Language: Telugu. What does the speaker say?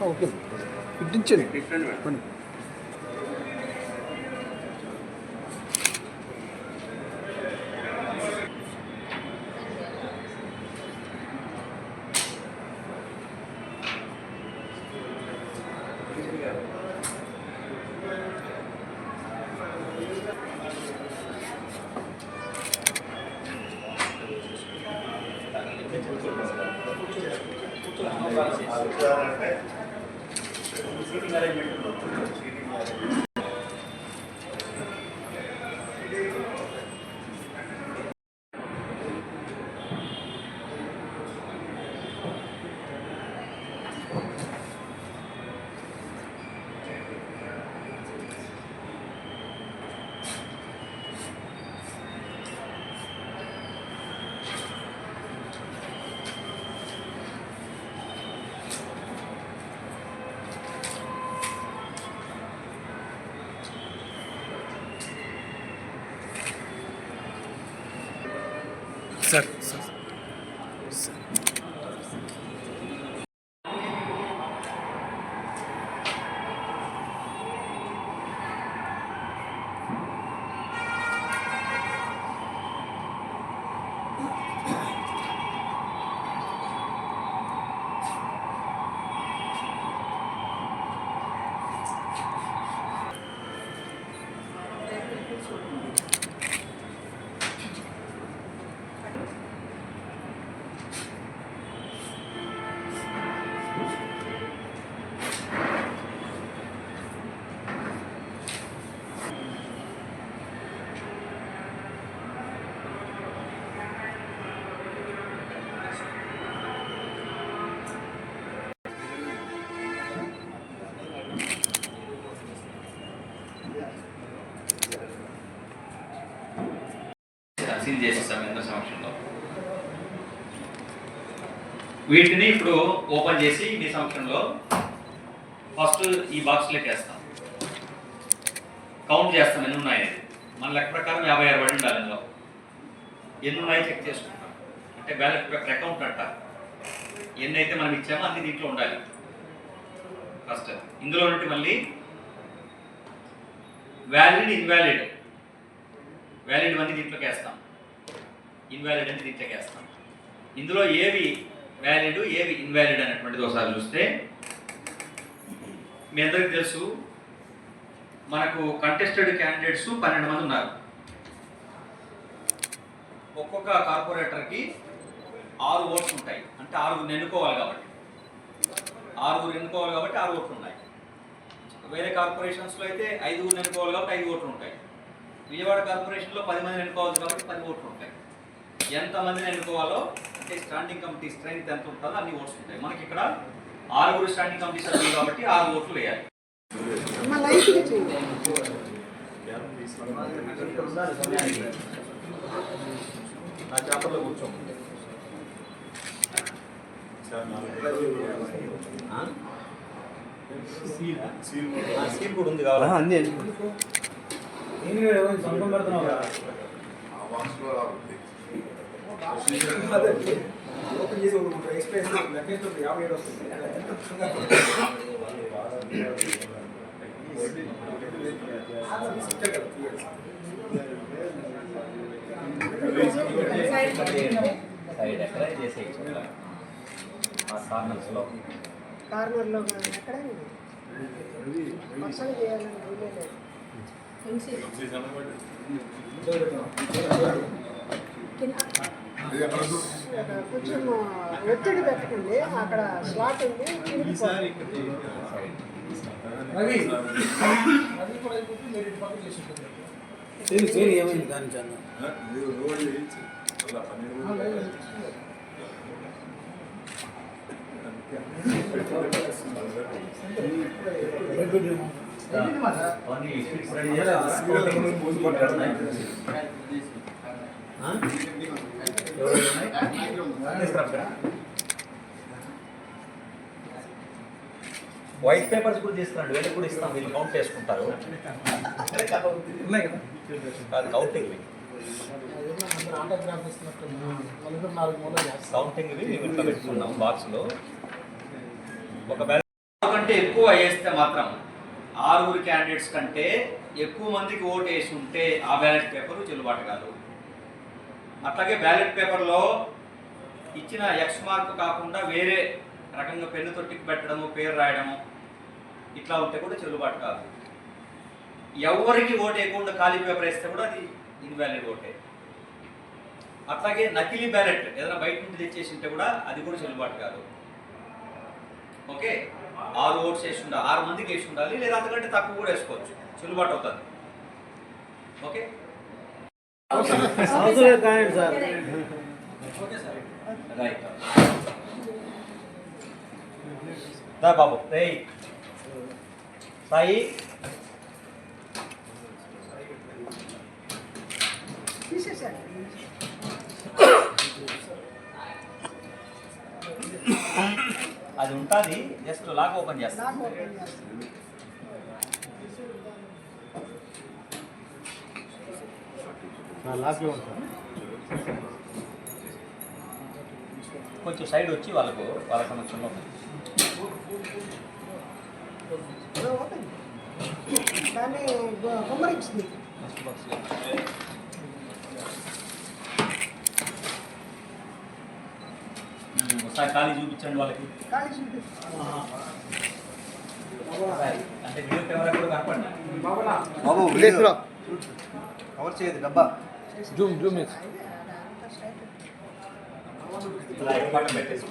ఓకే ఇట్టించండి సీటింగ్ అరేంజ్మెంట్ సార్ సీల్ చేసేసాం అందరి సమక్షంలో. వీటిని ఇప్పుడు ఓపెన్ చేసి మీ సమక్షంలో ఫస్ట్ ఈ బాక్స్లోకి వేస్తాం. కౌంట్ చేస్తాం ఎన్ని ఉన్నాయి. మన లెక్క ప్రకారం 56 పడి ఉండాలి. ఇందులో ఎన్ని ఉన్నాయో చెక్ చేసుకుంటాం. అంటే బ్యాలెట్ పేపర్ అకౌంట్ అంట. ఎన్ని అయితే మనం ఇచ్చామో అన్ని దీంట్లో ఉండాలి. ఫస్ట్ ఇందులో నుండి మళ్ళీ వ్యాలిడ్ ఇన్వాలిడ్ అన్ని దీంట్లోకి వేస్తాం. ఇన్వాలిడ్ అని దీంట్లోకి వేస్తాం. ఇందులో ఏవి వ్యాలిడ్ ఏవి ఇన్వాలిడ్ అనేటువంటిది ఒకసారి చూస్తే మీ అందరికీ తెలుసు, మనకు కంటెస్టెడ్ క్యాండిడేట్స్ 12 మంది ఉన్నారు. ఒక్కొక్క కార్పొరేటర్కి 6 ఓట్స్ ఉంటాయి. అంటే 6 ఎన్నుకోవాలి కాబట్టి 6 ఓట్లు ఉన్నాయి. వేరే కార్పొరేషన్స్లో అయితే 5 ఎన్నుకోవాలి కాబట్టి 5 ఓట్లు ఉంటాయి. విజయవాడ కార్పొరేషన్లో 10 మందిని ఎన్నుకోవాలి కాబట్టి 10 ఓట్లు ఉంటాయి. ఎంతమందిని ఎన్నుకోవాలో అంటే స్టాండింగ్ కమిటీ స్ట్రెంగ్త్ ఎంత ఉంటుందో అన్ని ఓట్స్ ఉంటాయి. మనకి ఇక్కడ 6 స్టాండింగ్ కమిటీ సభ్యులు కాబట్టి 6 ఓట్లు వేయాలి. సీల్ కూడా ఉంది కావాలి. అన్నీ సొంతం పెడుతున్నావు ఓపెన్ చేసి ఎక్స్ప్రెస్ 57 వస్తుంది. సైడ్ ఎక్కడ చేసేయచ్చు కార్నర్స్లో ఎక్కడ పర్సనల్ చేయాలని కొంచెం ఒత్తిడి పెట్టకండి. అక్కడ స్లాట్ ఉంది. చేయి ఏమైంది కానీ చంద వైట్ పేపర్స్ కూడా తీసుకురండి, వీళ్ళకి కూడా ఇస్తాం, వీళ్ళు కౌంట్ చేసుకుంటారు. ఉన్నాయి కదా. అది కౌంటింగ్ ఆటోగ్రాఫ్ ఇస్తున్నట్టు 4 మూలలు చేస్తాం. కౌంటింగ్ వీటిలో పెట్టుకున్నాం బాక్స్లో. ఒక బ్యాలెట్ కంటే ఎక్కువ వేస్తే మాత్రం 6 క్యాండిడేట్స్ కంటే ఎక్కువ మందికి ఓటు వేసి ఉంటే ఆ బ్యాలెట్ పేపర్ చెల్లుబాటు కాదు. అట్లాగే బ్యాలెట్ పేపర్లో ఇచ్చిన ఎక్స్ మార్క్ కాకుండా వేరే రకంగా పెన్నుతో టిక్ పెట్టడము, పేరు రాయడము ఇట్లా ఉంటే కూడా చెల్లుబాటు కాదు. ఎవరికి ఓటు వేయకుండా ఖాళీ పేపర్ వేస్తే కూడా అది ఇన్వాలిడ్ ఓటే. అట్లాగే నకిలీ బ్యాలెట్ ఏదైనా బయట నుండి తెచ్చేసి ఉంటే కూడా అది కూడా చెల్లుబాటు కాదు. ఓకే, 6 ఓట్స్ వేసి ఉండాలి, 6 మందికి వేసి ఉండాలి, లేదా అంతకంటే తక్కువ కూడా వేసుకోవచ్చు, చెల్లుబాటు అవుతుంది. Okay right. దా బాబు రే సాయి. తీసేసారు. అది ఉంటుంది, జస్ట్ లాక్ ఓపెన్ చేస్తా. నాకు ఓపెన్ చేస్తాను. కొంచెం సైడ్ వచ్చి వాళ్ళకు సమక్షం ఓపెన్. కానీ గుమ్మరించింది. ఒకసారి ఖాళీ చూపించండి వాళ్ళకి. ఖాళీ చూపి. అంటే వీడియో కెమెరా కూడా కనపండి. బాబు కవర్ చేయదు డబ్బా. జూమ్ జూమ్ అంతా స్ట్రైట్. ఇలా పక్కన పెట్టేసి